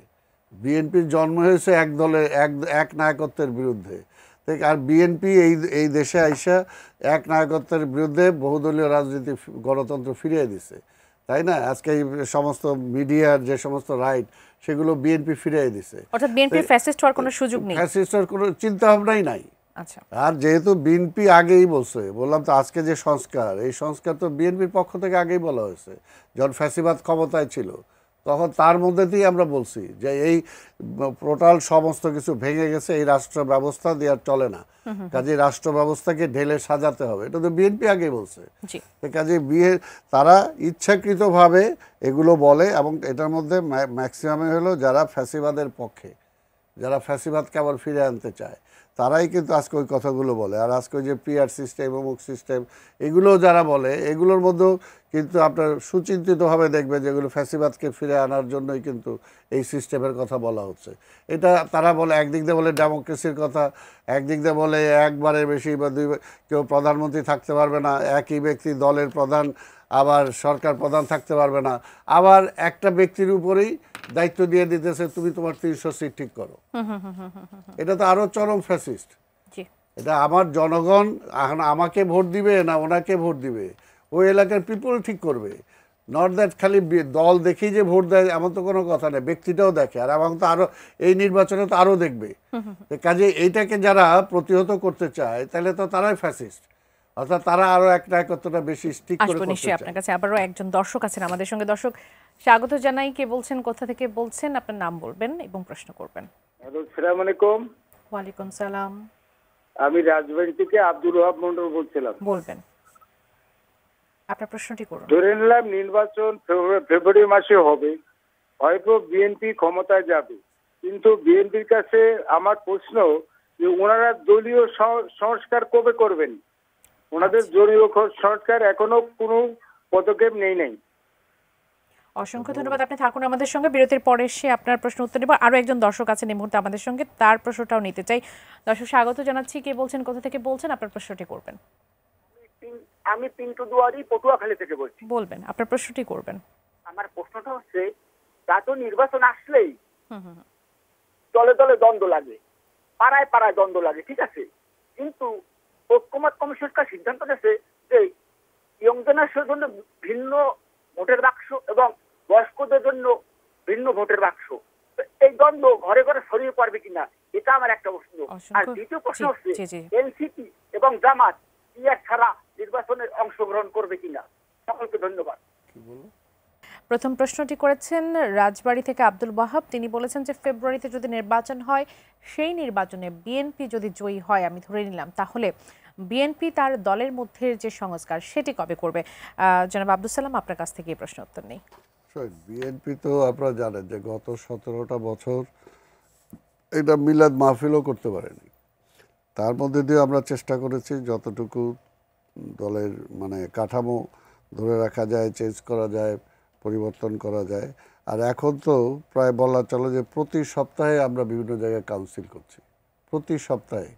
বিএনপির জন্ম হয়েছে এক দলের এক নায়কত্বের বিরুদ্ধে। আর বিএনপি এই দেশে আইসা এক নায়কত্বের বিরুদ্ধে বহুদলীয় রাজনীতি গণতন্ত্র ফিরিয়ে দিছে, তাই না? আজকে এই সমস্ত মিডিয়ার যে সমস্ত রাইট, সেগুলো বিএনপি ফিরিয়ে দিছে। অর্থাৎ বিএনপি ফ্যাসিস্ট হওয়ার কোনো সুযোগ নেই, ফ্যাসিস্ট হওয়ার কোনো চিন্তা ভাবনাই নাই। আচ্ছা, আর যেহেতু বিএনপি আগেই বলছে, বললাম তো আজকে যে সংস্কার, এই সংস্কার তো বিএনপির পক্ষ থেকে আগেই বলা হয়েছে। যখন ফ্যাসিবাদ ক্ষমতায় ছিল তখন তার মধ্যে দিয়ে আমরা বলছি যে এই টোটাল সমস্ত কিছু ভেঙে গেছে, এই রাষ্ট্র ব্যবস্থা দিয়ে আর চলে না, কাজে রাষ্ট্র ব্যবস্থাকে ঢেলে সাজাতে হবে, এটা তো বিএনপি আগেই বলছে। কাজে তারা ইচ্ছাকৃতভাবে এগুলো বলে, এবং এটার মধ্যে ম্যাক্সিমামে হলো যারা ফ্যাসিবাদের পক্ষে, যারা ফ্যাসিবাদকে আবার ফিরে আনতে চায়, তারাই কিন্তু আজকে ওই কথাগুলো বলে। আর আজকে যে পিআর সিস্টেম, অমুক সিস্টেম, এগুলো যারা বলে, এগুলোর মধ্যেও কিন্তু আপনার সুচিন্তিতভাবে দেখবে যেগুলো ফ্যাসিবাদকে ফিরে আনার জন্যই কিন্তু এই সিস্টেমের কথা বলা হচ্ছে। এটা তারা বলে, একদিক দিয়ে বলে ডেমোক্রেসির কথা, একদিক দিয়ে বলে একবারের বেশি বা কেউ প্রধানমন্ত্রী থাকতে পারবে না, একই ব্যক্তি দলের প্রধান আবার সরকার প্রধান থাকতে পারবে না, আবার একটা ব্যক্তির উপরেই দায়িত্ব দিয়ে দিতেছে তুমি তোমার 300 সিট ঠিক করো। এটা তো আরো চরম ফ্যাসিস্ট। এটা আমার জনগণ এখন আমাকে ভোট দিবে না ওনাকে ভোট দিবে, ওই এলাকার পিপল ঠিক করবে। নট দ্যাট খালি দল দেখেই যে ভোট দেয় এমন তো কোনো কথা নেই, ব্যক্তিটাও দেখে। আর এবং তো আরো এই নির্বাচনে তো আরো দেখবে। কাজে এইটাকে যারা প্রতিহত করতে চায় তাহলে তো তারাই ফ্যাসিস্ট। অর্থাৎ তারা আরো একটা কতটা বেশি স্টিক করে আসবো করতে নিশ্চয়ই চায়। আপনার কাছে। আবারও একজন দর্শক আছেন আমাদের সঙ্গে। দর্শক স্বাগত জানাই। কে বলছেন, কোথা থেকে বলছেন, আপনার নাম বলবেন এবং প্রশ্ন করবেন। হ্যালো, আসসালামু আলাইকুম। ওয়ালাইকুম সালাম। আমি রাজবাড়ী থেকে আব্দুল ওহাব মন্ডল বলছিলাম। বলবেন, আপনার প্রশ্নটি করুন। ধরে নিলাম নির্বাচন ফেব্রুয়ারি মাসে হবে, হয়তো বিএনপি ক্ষমতায় যাবে, কিন্তু বিএনপির কাছে আমার প্রশ্ন যে ওনারা দলীয় সংস্কার কবে করবেন? ওনাদের দলীয় সংস্কার এখনো কোনো পদক্ষেপ নাই। অসংখ্য ধন্যবাদ। আপনি থাকুন আমাদের সঙ্গে, বিরতির পরে এসে আপনার প্রশ্ন উত্তর নেব। আরো একজন দর্শক আছেন এই মুহূর্তে আমাদের সঙ্গে, তার প্রশ্নটাও নিতে চাই। দর্শক স্বাগত জানাচ্ছি। কে বলছেন, কোথা থেকে বলছেন, আপনার প্রশ্নটি করবেন। আমি পিন্টু দুয়ারি পটুয়াখালী থেকে বলছি। বলবেন, আপনার প্রশ্নটি করবেন। আমার প্রশ্নটা হচ্ছে, জাতীয় নির্বাচন আসলেই দলে দলে দ্বন্দ্ব লাগে, পাড়ায় পাড়ায় দ্বন্দ্ব লাগে, ঠিক আছে, কিন্তু ঐক্যমত কমিশন সিদ্ধান্ত নিয়েছে যে ইয়ং জেনারেশনের জন্য ভিন্ন ভোটের বাক্স এবং বয়স্কদের জন্য ভিন্ন ভোটের বাক্স। এই দ্বন্দ্ব ঘরে ঘরে ছড়িয়ে পড়বে কিনা, এটা আমার একটা প্রশ্ন। আর দ্বিতীয় প্রশ্ন হচ্ছে, এনসিপি এবং জামাত ইয়ার ছাড়া নির্বাচনে অংশগ্রহণ করবে কিনা? সকলকে ধন্যবাদ। প্রথম প্রশ্নটি করেছেন রাজবাড়ী থেকে আব্দুল ওয়াহাব। তিনি বলেছেন যে ফেব্রুয়ারিতে যদি নির্বাচন হয়, সেই নির্বাচনে বিএনপি যদি জয়ী হয়, আমি ধরে নিলাম, তাহলে বিএনপি তার দলের মধ্যে যে সংস্কার সেটি কবে করবে? জনাব আব্দুল সালাম, আপনার কাছ থেকে এই প্রশ্ন উত্তর নেই। বিএনপি তো আপনারা জানেন যে গত 17টা বছর এটা মিলাদ মাহফিলও করতে পারেনি। তার মধ্যে দিয়ে আমরা চেষ্টা করেছি যতটুকু দলের মানে কাঠামো ধরে রাখা যায়, চেঞ্জ করা যায়, পরিবর্তন করা যায়। আর এখন তো প্রায় বলা চলে যে প্রতি সপ্তাহে আমরা বিভিন্ন জায়গায় কাউন্সিল করছি, প্রতি সপ্তাহে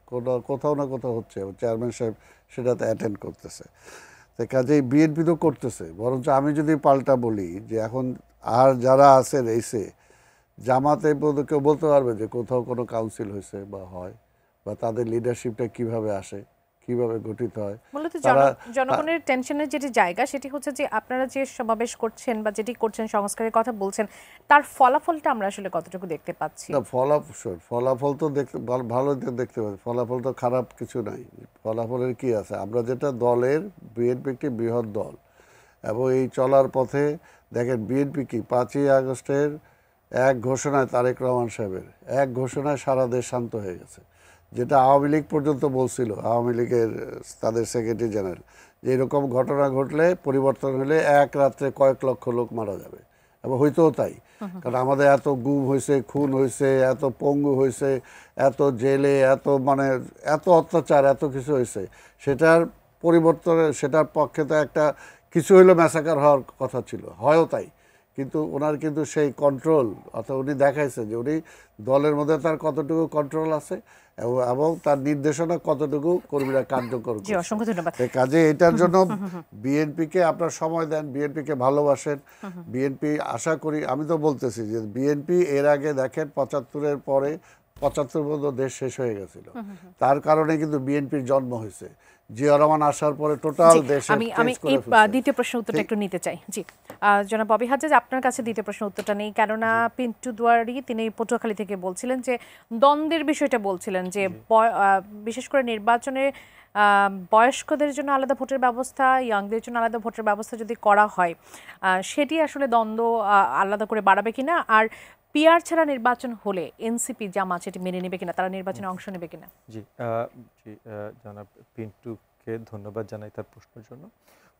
কোথাও না কোথাও হচ্ছে, চেয়ারম্যান সাহেব সেটাতে অ্যাটেন্ড করতেছে। তো কাজেই বিএনপি তো করতেছে, বরঞ্চ আমি যদি পাল্টা বলি যে এখন আর যারা আছেন এসে জামাতে কেউ বলতে পারবে যে কোথাও কোনো কাউন্সিল হয়েছে বা হয়, বা তাদের লিডারশিপটা কিভাবে আসে, কিভাবে গঠিত হয়। মূলত জনগণের টেনশনের যেটি জায়গা সেটি হচ্ছে যে আপনারা যে সমাবেশ করছেন বা যেটি করছেন, সংস্কারের কথা বলছেন, তার ফলাফলটা আমরা আসলে কতটুকু দেখতে পাচ্ছি? না, ফলাফল তো দেখতে ভালো দেখতে পাচ্ছি, ফলাফল তো খারাপ কিছু নাই। ফলাফলের কি আছে, আমরা যেটা দলের, বিএনপি একটি বৃহৎ দল এবং এই চলার পথে দেখেন বিএনপি কি 5ই আগস্টের এক ঘোষণায়, তারেক রহমান সাহেবের এক ঘোষণায় সারা দেশ শান্ত হয়ে গেছে, যেটা আওয়ামী লীগ পর্যন্ত বলছিল, আওয়ামী লীগের তাদের সেক্রেটারি জেনারেল, যে এরকম ঘটনা ঘটলে, পরিবর্তন হলে এক রাত্রে কয়েক লক্ষ লোক মারা যাবে। এবং হইতেও তাই, কারণ আমাদের এত গুম হয়েছে, খুন হয়েছে, এত পঙ্গু হয়েছে, এত জেলে, এত মানে এত অত্যাচার, এত কিছু হয়েছে, সেটার পরিবর্তনে সেটার পক্ষে তো একটা কিছু হইলো ম্যাসাকার হওয়ার কথা ছিল, হয়ও তাই। কিন্তু ওনার কিন্তু সেই কন্ট্রোল, অর্থাৎ উনি দেখাইছে যে উনি দলের মধ্যে তার কতটুকু কন্ট্রোল আছে এবং তার নির্দেশনা কতটুকু কর্মীরা কার্যকর করছে। কাজে এটার জন্য বিএনপিকে আপনার সময় দেন, বিএনপিকে ভালোবাসেন। বিএনপি আশা করি, আমি তো বলতেছি যে বিএনপি এর আগে দেখেন 75-এর পরে 75 পর্যন্ত দেশ শেষ হয়ে গেছিল, তার কারণে কিন্তু বিএনপির জন্ম হয়েছে। জিয়া রহমান আসার পরে টোটাল দেশে আমি এই দ্বিতীয় প্রশ্ন উত্তরটা একটু নিতে চাই। জি জনাব ববি হাজ্জাজ, আপনার কাছে দ্বিতীয় প্রশ্ন উত্তরটা নেই, কেননা পিন্টু দুয়ারি তিনি পটুয়াখালী থেকে বলছিলেন যে দ্বন্দ্বের বিষয়টা বলছিলেন যে বিশেষ করে নির্বাচনে বয়স্কদের জন্য আলাদা ভোটের ব্যবস্থা, ইয়াংদের জন্য আলাদা ভোটের ব্যবস্থা যদি করা হয়, সেটি আসলে দ্বন্দ্ব আলাদা করে বাড়াবে কিনা, আর পিআর ছাড়া নির্বাচন হলে এনসিপি জামাত সেটি মেনে নেবে কিনা, তারা নির্বাচনে অংশ নেবে কিনা? জি জি জনাব পিন্টুকে ধন্যবাদ জানাই তার প্রশ্নের জন্য।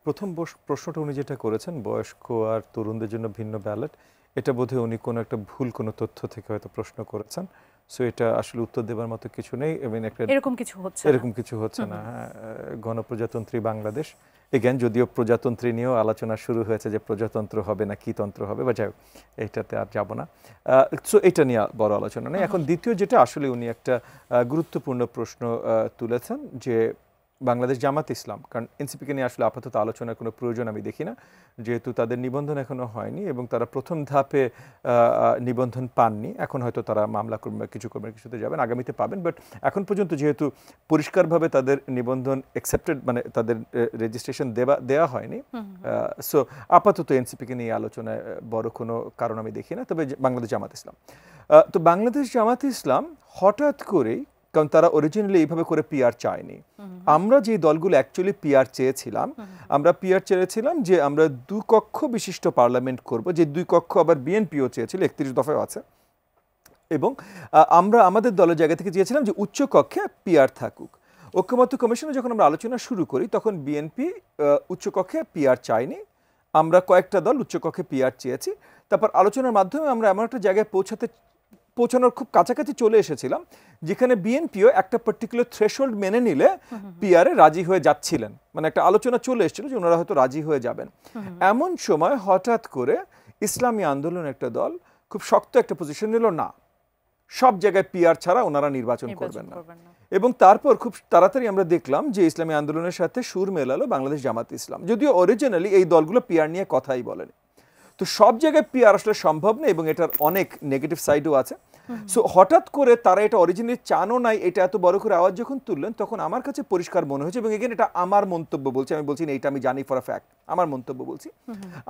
প্রথম প্রশ্নটা উনি যেটা করেছেন, বয়স্ক আর তরুণদের জন্য ভিন্ন ব্যালট, এটা বোধহয় উনি কোনো একটা ভুল কোনো তথ্য থেকে হয়তো প্রশ্ন করেছেন। সো এটা আসলে উত্তর দেবার মতো কিছু নেই, এরকম কিছু হচ্ছে না। গণপ্রজাতন্ত্রী বাংলাদেশ, এগেন যদিও প্রজাতন্ত্রী নিয়েও আলোচনা শুরু হয়েছে যে প্রজাতন্ত্র হবে না কি তন্ত্র হবে, বা যাই হোক এইটাতে আর যাব না। সো এটা নিয়ে বড় আলোচনা নেই। এখন দ্বিতীয় যেটা, আসলে উনি একটা গুরুত্বপূর্ণ প্রশ্ন তুলেছেন যে বাংলাদেশ জামাত ইসলাম, কারণ এনসিপিকে নিয়ে আসলে আপাতত আলোচনার কোনো প্রয়োজন আমি দেখি না, যেহেতু তাদের নিবন্ধন এখনও হয়নি এবং তারা প্রথম ধাপে নিবন্ধন পাননি। এখন হয়তো তারা মামলা করবে, কিছু করবে, কিছুতে যাবেন, আগামীতে পাবেন। বাট এখন পর্যন্ত যেহেতু পরিষ্কারভাবে তাদের নিবন্ধন অ্যাকসেপ্টেড, মানে তাদের রেজিস্ট্রেশন দেওয়া হয়নি, সো আপাতত এনসিপিকে নিয়ে আলোচনায় বড় কোনো কারণ আমি দেখি না। তবে বাংলাদেশ জামাত ইসলাম, তো বাংলাদেশ জামাত ইসলাম হঠাৎ করেই কারণ তারা অরিজিনালি এইভাবে করে পিআর চায়নি। আমরা যে দলগুলো অ্যাকচুয়ালি পিআর চেয়েছিলাম, আমরা পিআর চেয়েছিলাম যে আমরা 2 কক্ষ বিশিষ্ট পার্লামেন্ট করব, যে 2 কক্ষ আবার বিএনপিও চেয়েছিল, 31 দফায় আছে। এবং আমরা আমাদের দলের জায়গা থেকে চেয়েছিলাম যে উচ্চ কক্ষে পিআর থাকুক। ঐক্যমত্য কমিশনে যখন আমরা আলোচনা শুরু করি তখন বিএনপি উচ্চকক্ষে পিআর চায়নি, আমরা কয়েকটা দল উচ্চকক্ষে পিআর চেয়েছি। তারপর আলোচনার মাধ্যমে আমরা এমন একটা জায়গায় পৌঁছানোর খুব কাছাকাছি চলে এসেছিলাম যেখানে বিএনপিও একটা পার্টিকুলার থ্রেশহোল্ড মেনে নিলে পিআরে রাজি হয়ে যাচ্ছিলেন, মানে একটা আলোচনা চলে এসেছিল যে ওনারা হয়তো রাজি হয়ে যাবেন। এমন সময় হঠাৎ করে ইসলামী আন্দোলন একটা দল খুব শক্ত একটা পজিশন নিল, না সব জায়গায় পিআর ছাড়া ওনারা নির্বাচন করবেন না। এবং তারপর খুব তাড়াতাড়ি আমরা দেখলাম যে ইসলামী আন্দোলনের সাথে সুর মেলালো বাংলাদেশ জামাত ইসলাম, যদিও অরিজিনালি এই দলগুলো পিআর নিয়ে কথাই বলেনি। তো সব জায়গায় পিআর আসলে সম্ভব নেই এবং এটার অনেক নেগেটিভ সাইডও আছে। সো হঠাৎ করে তারা এটা অরিজিনালি চানও নাই, এটা এত বড় করে আওয়াজ যখন তুললেন তখন আমার কাছে পরিষ্কার মনে হয়েছে, এবং এখানে এটা আমার মন্তব্য বলছি, আমি বলছি না এটা আমি জানি ফর আ ফ্যাক্ট, আমার মন্তব্য বলছি,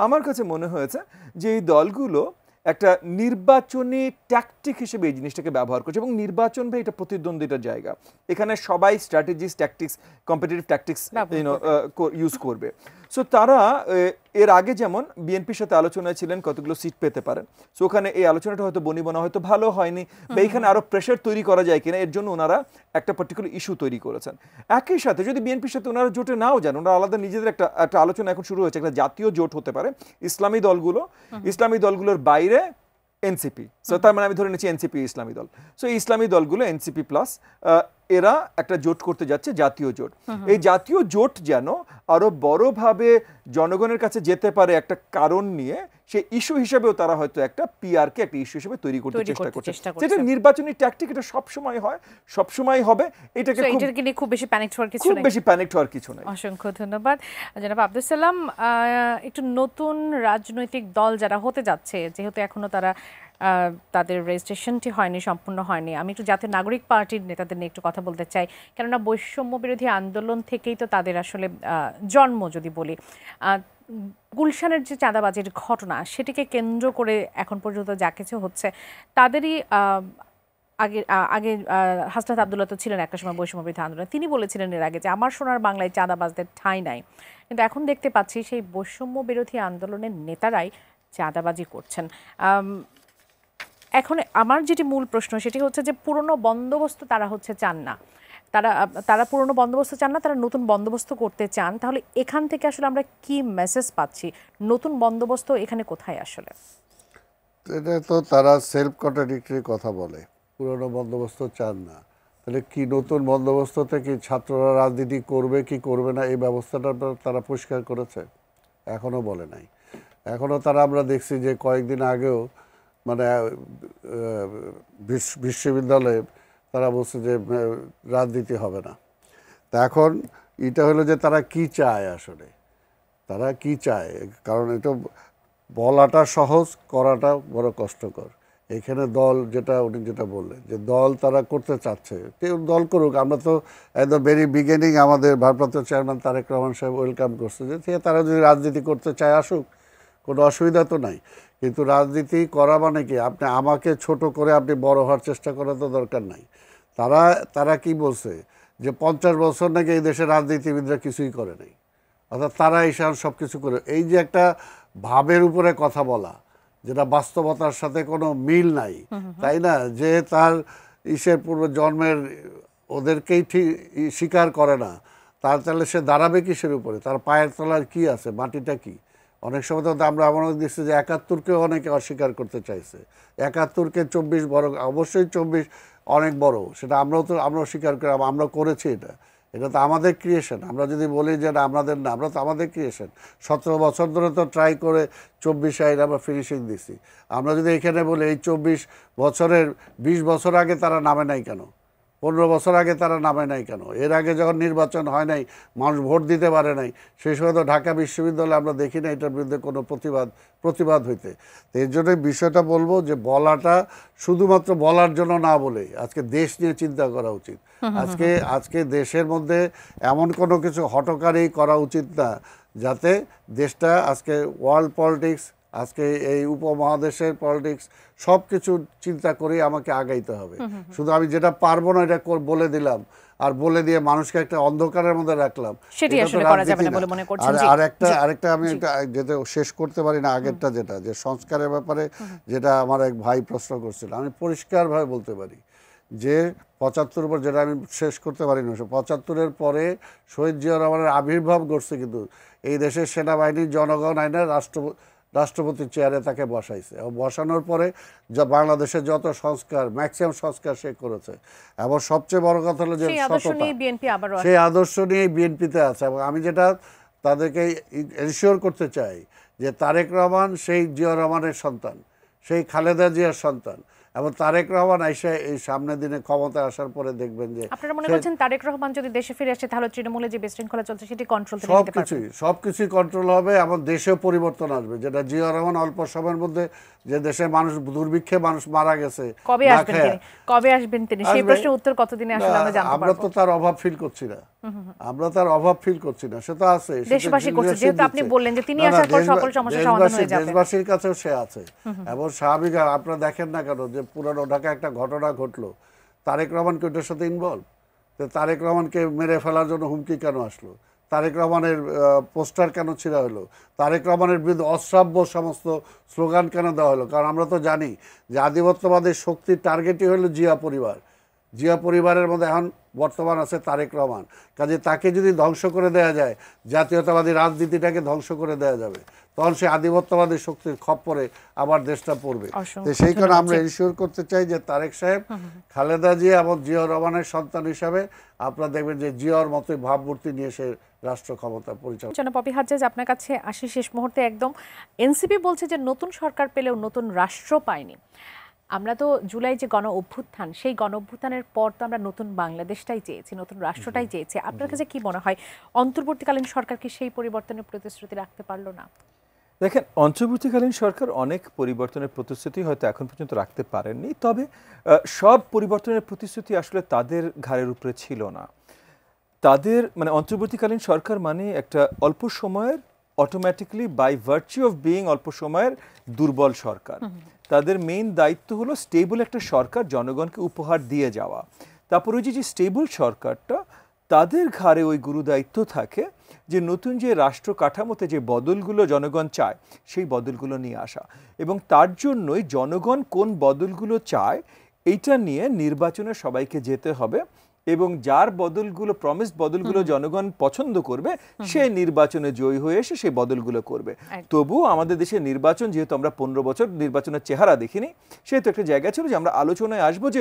আমার কাছে মনে হয়েছে যে এই দলগুলো একটা নির্বাচনী ট্যাকটিক হিসেবে এই জিনিসটাকে ব্যবহার করছে। এবং নির্বাচন ভাই এটা প্রতিদ্বন্দ্বিতার জায়গা, এখানে সবাই strategies, tactics, competitive tactics use করবে। সো তারা এর আগে যেমন বিএনপির সাথে আলোচনায় ছিলেন কতগুলো সিট পেতে পারেন, সো ওখানে এই আলোচনাটা হয়তো বনিবনা হয়তো ভালো হয়নি, বা এইখানে আরো প্রেশার তৈরি করা যায় কিনা এর জন্য ওনারা একটা পার্টিকুলার ইস্যু তৈরি করেছেন। একই সাথে যদি বিএনপির সাথে ওনারা জোটে নাও যান, ওনারা আলাদা নিজেদের একটা আলোচনা এখন শুরু হয়েছে, একটা জাতীয় জোট হতে পারে ইসলামী দলগুলোর বাইরে এনসিপি, সো তার মানে আমি ধরে নিচ্ছি এনসিপি ইসলামী দল, সো এই ইসলামী দলগুলো এনসিপি প্লাস এরা একটা জোট করতে যাচ্ছে, জাতীয় জোট। এই জাতীয় জোট যেন আরো বড়ভাবে জনগণের কাছে যেতে পারে একটা কারণ নিয়ে, সেই ইস্যু হিসেবেও তারা হয়তো একটা পিআর কে একটা ইস্যু হিসেবে তৈরি করতে চেষ্টা করছে, যেটা নির্বাচনী ট্যাকটিক, এটা সবসময় হয়, সবসময় হবে, এটাকে খুব বেশি প্যানিক হওয়ার কিছু নাই। অসংখ্য ধন্যবাদ জনাব আব্দুল সালাম। একটু নতুন রাজনৈতিক দল যারা হতে যাচ্ছে, যেহেতু এখনো তাদের রেজিস্ট্রেশনটি সম্পূর্ণ হয়নি, আমি একটু জাতীয় নাগরিক পার্টির নেতাদের নিয়ে একটু কথা বলতে চাই, কেননা বৈষম্য বিরোধী আন্দোলন থেকেই তো তাদের আসলে জন্ম যদি বলি। গুলশানের যে চাঁদাবাজির ঘটনা, সেটিকে কেন্দ্র করে এখন পর্যন্ত যা কিছু হচ্ছে, তাদেরই আগে হাসনাত আব্দুল্লাহ তো ছিলেন একটা সময় বৈষম্য বিরোধী আন্দোলন, তিনি বলেছিলেন এর আগে যে আমার সোনার বাংলায় চাঁদাবাজদের ঠাঁই নাই, কিন্তু এখন দেখতে পাচ্ছি সেই বৈষম্য বিরোধী আন্দোলনের নেতারাই চাঁদাবাজি করছেন। এখন আমার যেটি মূল প্রশ্ন সেটি হচ্ছে যে পুরনো বন্দোবস্ত তারা চান না, তারা পুরনো বন্দোবস্ত চান না, তারা নতুন বন্দোবস্ত করতে চান। তাহলে এখান থেকে আসলে আমরা কি মেসেজ পাচ্ছি? নতুন বন্দোবস্ত এখানে কোথায় আসলে? এটা তো তারা সেলফ কন্ট্রাডিক্টরি কথা বলে, পুরনো বন্দোবস্ত চান না, তাহলে কি নতুন বন্দোবস্ত থেকে ছাত্ররা রাজনীতি করবে কি করবে না এই ব্যবস্থাটা তারা পরিষ্কার করেছে? এখনো বলে নাই। এখনো তারা, আমরা দেখছি যে কয়েকদিন আগেও মানে বিশ্ববিদ্যালয়ে তারা বলছে যে রাজনীতি হবে না। তা এখন এটা হলো যে তারা কি চায়, আসলে তারা কি চায়, কারণ এটা বলাটা সহজ, করাটা বড় কষ্টকর। এখানে দল উনি যেটা বললেন যে দল তারা করতে চাচ্ছে, কেউ দল করুক, আমরা তো এট দ্য ভেরি বিগিনিং আমাদের ভারপ্রাপ্ত চেয়ারম্যান তারেক রহমান সাহেব ওয়েলকাম করছে যে তারা যদি রাজনীতি করতে চায় আসুক, কোনো অসুবিধা তো নাই। কিন্তু রাজনীতি করা মানে কি, আপনি আমাকে ছোট করে আপনি বড় হওয়ার চেষ্টা করা তো দরকার নাই। তারা কি বলছে যে 50 বছর নাকি এই দেশের রাজনীতিবিদরা কিছুই করে নাই, অর্থাৎ তারা এসব সব কিছু করে, এই যে একটা ভাবের উপরে কথা বলা যেটা বাস্তবতার সাথে কোনো মিল নাই, তাই না? যে তার পূর্ব জন্মের ওদেরকেই ঠিক স্বীকার করে না, তাহলে সে দাঁড়াবে কিসের উপরে? তার পায়ের তলার কি আছে, মাটিটা কি? অনেক সময় তো আমরা এমন দেখছি যে 71-কেও অনেকে অস্বীকার করতে চাইছে। 71-কে 24 বড়, অবশ্যই 24 অনেক বড়, সেটা আমরাও স্বীকার করি, আমরা করেছি। এটা তো আমাদের ক্রিয়েশন। আমরা যদি বলি যে না আমাদের না, আমরা তো আমাদের ক্রিয়েশন। 17 বছর ধরে তো ট্রাই করে 24 আমরা ফিনিশিং দিছি। আমরা যদি এখানে বলি এই 24 বছরের 20 বছর আগে তারা নামে নাই কেন, 15 বছর আগে তারা নামে নাই কেন? এর আগে যখন নির্বাচন হয় নাই, মানুষ ভোট দিতে পারে নাই, সেই সময় তো ঢাকা বিশ্ববিদ্যালয়ে আমরা দেখি না এটার বিরুদ্ধে কোনো প্রতিবাদ হইতে। তো এর জন্যই বিষয়টা বলবো যে বলাটা শুধুমাত্র বলার জন্য না বলে আজকে দেশ নিয়ে চিন্তা করা উচিত। আজকে দেশের মধ্যে এমন কোনো কিছু হঠকারী করা উচিত না যাতে দেশটা আজকে ওয়ার্ল্ড পলিটিক্স, আজকে এই উপমহাদেশের পলিটিক্স সব কিছু চিন্তা করেই আমাকে আগাইতে হবে। শুধু আমি যেটা পারবো না এটা বলে দিলাম, আর বলে দিয়ে মানুষকে একটা অন্ধকারের মধ্যে রাখলাম, সেটি আসলে করা যাবে না বলে মনে করছেন। জি, আরেকটা আমি যেটা শেষ করতে পারি না, আগেরটা যেটা যে সংস্কারের ব্যাপারে যেটা আমার এক ভাই প্রশ্ন করছিল, আমি পরিষ্কারভাবে বলতে পারি যে ৭৫ উপর যেটা আমি শেষ করতে পারি না, ৭৫-এর পরে শহীদ জিয়াউর রহমানের আবির্ভাব ঘটছে, কিন্তু এই দেশের সেনাবাহিনীর জনগণ আইনে রাষ্ট্রপতির চেয়ারে তাকে বসাইছে, এবং বসানোর পরে যা বাংলাদেশের যত সংস্কার ম্যাক্সিমাম সংস্কার সে করেছে। এবং সবচেয়ে বড় কথা হলো যে সেই আদর্শ নিয়ে বিএনপিতে আছে। এবং আমি যেটা তাদেরকে এনশিওর করতে চাই যে তারেক রহমান সেই জিয়াউর রহমানের সন্তান, সেই খালেদা জিয়ার সন্তান, এবং তারেক রহমান আইসা এই সামনের দিনে ক্ষমতায় আসার পরে দেখবেন যে আপনারা মনে করছেন তারেক রহমান যদি দেশে ফিরে আসে তাহলে তৃণমূলে যে বিশৃঙ্খলা চলছে সেটি কন্ট্রোল থেকে নিতে পারবে, সবকিছুই কন্ট্রোল হবে এবং দেশেও পরিবর্তন আসবে। যেটা জিয়াউর রহমান অল্প সময়ের মধ্যে যে দেশে মানুষ দুর্ভিক্ষে মানুষ মারা গেছে, কবে আসবেন তিনি সেই প্রশ্নের উত্তর কতদিনে আসলে আমরা জানতে পারবো? আমরা তো তার অভাব ফিল করছি না, আমরা তার অভাব ফিল করছি না, সে তো আছে, দেশবাসী করছে, যেহেতু আপনি বললেন যে তিনি আসার পর সকল সমস্যা সমাধান হয়ে যাবে, দেশবাসীর কাছেও সে আছে। এবং স্বাভাবিক আপনারা দেখেন না কেন যে পুরানো ঢাকা একটা ঘটনা ঘটলো, তারেক রহমান কি ওটার সাথে ইনভলভ? তারেক রহমানকে মেরে ফেলার জন্য হুমকি কেন আসলো? তারেক রহমানের পোস্টার কেন ছিঁড়া হলো? তারেক রহমানের বিরুদ্ধে অশ্রাব্য সমস্ত স্লোগান কেন দেওয়া হলো? কারণ আমরা তো জানি যে আধিপত্যবাদের শক্তির টার্গেটই হলো জিয়া পরিবার। জিয়া পরিবারের মধ্যে এখন বর্তমান আছে তারেক রহমান, কাজে তাকে যদি ধ্বংস করে দেওয়া যায়, জাতীয়তাবাদী রাজনীতিটাকে ধ্বংস করে দেওয়া যাবে, তখন সে আধিপত্যবাদী শক্তির খপ্পরে আবার দেশটা পড়বে। তো সেই কারণে আমরা এনশিওর করতে চাই যে তারেক সাহেব খালেদা জিয়া এবং জিয়াউর রহমানের সন্তান হিসাবে আপনারা দেখবেন যে জিয়ার মতোই ভাবমূর্তি নিয়ে সে রাষ্ট্র ক্ষমতা পরিচালনা। জনাব পপি হাজ্জাজ, আপনার কাছে আসি শেষ মুহূর্তে একদম। এনসিপি বলছে যে নতুন সরকার পেলেও নতুন রাষ্ট্র পায়নি। আমরা তো জুলাই যে গণ অভ্যুত্থান, সেই গণ অভ্যুত্থানের পর তো আমরা নতুন বাংলাদেশটাই চেয়েছি, নতুন রাষ্ট্রটাই চেয়েছি। আপনার কাছে কি মনে হয় অন্তর্বর্তীকালীন সরকার কি সেই পরিবর্তনের প্রতিশ্রুতি রাখতে পারলো না? দেখেন, অন্তর্বর্তীকালীন সরকার অনেক পরিবর্তনের প্রতিশ্রুতি হয়তো এখন পর্যন্ত রাখতে পারেননি, তবে সব পরিবর্তনের প্রতিশ্রুতি আসলে তাদের ঘাড়ের উপরে ছিল না। তাদের মানে অন্তর্বর্তীকালীন সরকার মানে একটা অল্প সময়ের, automatically by virtue of being অল্প সময়ের দুর্বল সরকার। তাদের মেইন দায়িত্ব হলো স্টেবল একটা সরকার জনগণকে উপহার দিয়ে যাওয়া। তারপর ওই যে স্টেবল সরকারটা, তাদের ঘাড়ে ওই গুরু দায়িত্ব থাকে যে নতুন যে রাষ্ট্র কাঠামোতে যে বদলগুলো জনগণ চায় সেই বদলগুলো নিয়ে আসা, এবং তার জন্যই জনগণ কোন বদলগুলো চায় এইটা নিয়ে নির্বাচনে সবাইকে যেতে হবে, এবং যার বদলগুলো প্রমিসড বদলগুলো জনগণ পছন্দ করবে সে নির্বাচনে জয়ী হয়ে এসে সেই বদলগুলো করবে। তবুও আমাদের দেশের নির্বাচন, যেহেতু আমরা ১৫ বছর নির্বাচনের চেহারা দেখিনি, সেহেতু একটা জায়গা ছিল যে আমরা আলোচনায় আসবো যে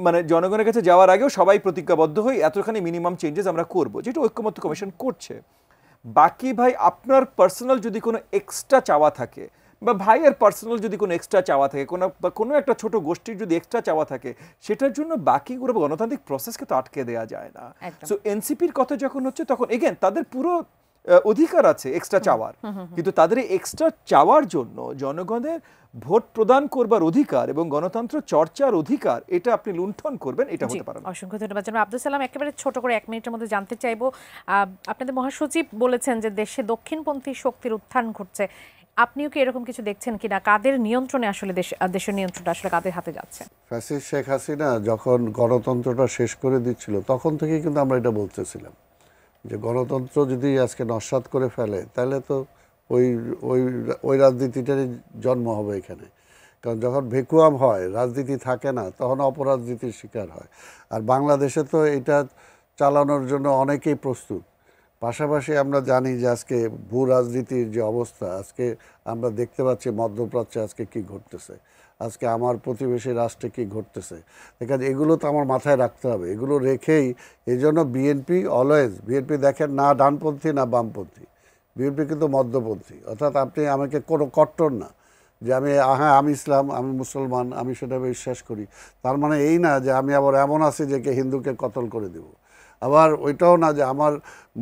মানে জনগণের কাছে যাওয়ার আগেও সবাই প্রতিজ্ঞাবদ্ধ হই এতখানি মিনিমাম চেঞ্জেস আমরা করব, যেটা ঐক্যমত্য কমিশন করছে। বাকি ভাই আপনার পার্সোনাল যদি কোনো এক্সট্রা চাওয়া থাকে, বা ভাইয়ের পার্সোনাল যদি কোনো এক্সট্রা চাওয়া থাকে, কোনো একটা ছোট গোষ্ঠীর যদি এক্সট্রা চাওয়া থাকে, সেটার জন্য বাকি পুরো গণতান্ত্রিক প্রসেসকে তো আটকে দেওয়া যায় না। সো এনসিপির কথা যখন হচ্ছে তখন এগেন তাদের পুরো অধিকার আছে এক্সট্রা চাওয়ার, কিন্তু তাদের এই এক্সট্রা চাওয়ার জন্য জনগণের ভোট প্রদান করবার অধিকার এবং গণতন্ত্র চর্চার অধিকার এটা আপনি লুণ্ঠন করবেন, এটা হতে পারে না। অসংখ্য ধন্যবাদ জনাব আব্দুল সালাম। একেবারে ছোট করে 1 মিনিটের মধ্যে জানতে চাইবো, আপনাদের মহাসচিব বলেছেন যে দেশে দক্ষিণপন্থী শক্তির উত্থান ঘটছে, আপনিও কি এরকম কিছু দেখছেন কিনা? কাদের নিয়ন্ত্রণে আসলে দেশের নিয়ন্ত্রণটা আসলে কাদের হাতে যাচ্ছে? ফ্যাসিস্ট শেখ হাসিনা যখন গণতন্ত্রটা শেষ করে দিচ্ছিল তখন থেকেই কিন্তু আমরা এটা বলতেছিলাম যে গণতন্ত্র যদি আজকে নস্যাৎ করে ফেলে তাহলে তো ওই ওই ওই রাজনীতিটারই জন্ম হবে এখানে। কারণ যখন ভেকুয়াম হয়, রাজনীতি থাকে না, তখন অপরাজনীতির শিকার হয়। আর বাংলাদেশে তো এটা চালানোর জন্য অনেকেই প্রস্তুত। পাশাপাশি আমরা জানি যে আজকে ভূ রাজনীতির যে অবস্থা, আজকে আমরা দেখতে পাচ্ছি মধ্যপ্রাচ্যে আজকে কি ঘটতেছে, আজকে আমার প্রতিবেশী রাষ্ট্রে কি ঘটতেছে। এখানে এগুলো তো আমার মাথায় রাখতে হবে, এগুলো রেখেই এই জন্য বিএনপি অলওয়েজ, বিএনপি দেখেন না ডানপন্থী না বামপন্থী, বিএনপি কিন্তু মধ্যপন্থী। অর্থাৎ আপনি আমাকে কোনো কট্টর না যে হ্যাঁ আমি ইসলাম, আমি মুসলমান, আমি সেটা বিশ্বাস করি, তার মানে এই না যে আমি আবার এমন আছি যে হিন্দুকে কতল করে দেব। আবার ওইটাও না যে আমার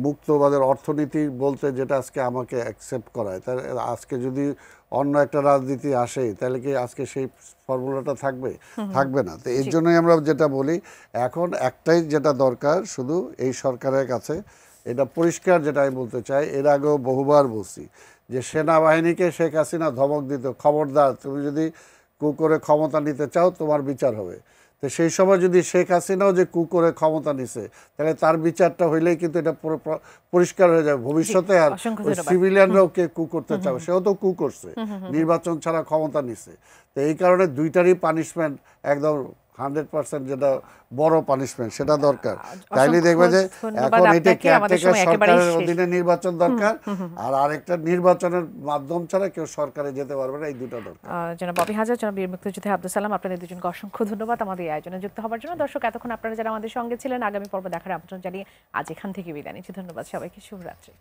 মুক্তবাদের অর্থনীতি বলতে যেটা আজকে আমাকে অ্যাকসেপ্ট করায়, তাহলে আজকে যদি অন্য একটা রাজনীতি আসে তাহলে কি আজকে সেই ফর্মুলাটা থাকবে না। তো এর জন্যই আমরা যেটা বলি এখন একটাই যেটা দরকার শুধু এই সরকারের কাছে এটা পরিষ্কার, যেটা আমি বলতে চাই, এর আগেও বহুবার বলছি যে সেনাবাহিনীকে শেখ হাসিনা ধমক দিত, খবরদার তুমি যদি কু করে ক্ষমতা নিতে চাও তোমার বিচার হবে। তো সেই সময় যদি শেখ হাসিনাও যে কু করে ক্ষমতা নিছে, তাহলে তার বিচারটা হইলেই কিন্তু এটা পরিষ্কার হয়ে যাবে ভবিষ্যতে। আর সিভিলিয়ানরাও কে কু করতে চাবে, সেও তো কু করছে, নির্বাচন ছাড়া ক্ষমতা নিছে। তো এই কারণে দুইটারই পানিশমেন্ট একদম 100% যেটা বড় পানিশমেন্ট সেটা দরকার। তাইলে দেখবে যে এখন এটা কেয়ারটেকার সরকারের অধীনে নির্বাচন দরকার, আর আরেকটা নির্বাচনের মাধ্যম ছাড়া কেউ সরকারে যেতে পারবে না, এই দুটো দরকার। জনাব ববি হাজার, জনাব বীর মুক্তিযোদ্ধা আব্দুল সালাম, আপনাদের দুজনকে অসংখ্য ধন্যবাদ আমাদের এই আয়োজনে যুক্ত হওয়ার জন্য। দর্শক, এতক্ষণ আপনারা যারা আমাদের সঙ্গে ছিলেন, আগামী পর্ব দেখার আমন্ত্রণ জানিয়ে আজ এখান থেকে বিদায় নিচ্ছি। ধন্যবাদ সবাইকে, শুভরাত্রি।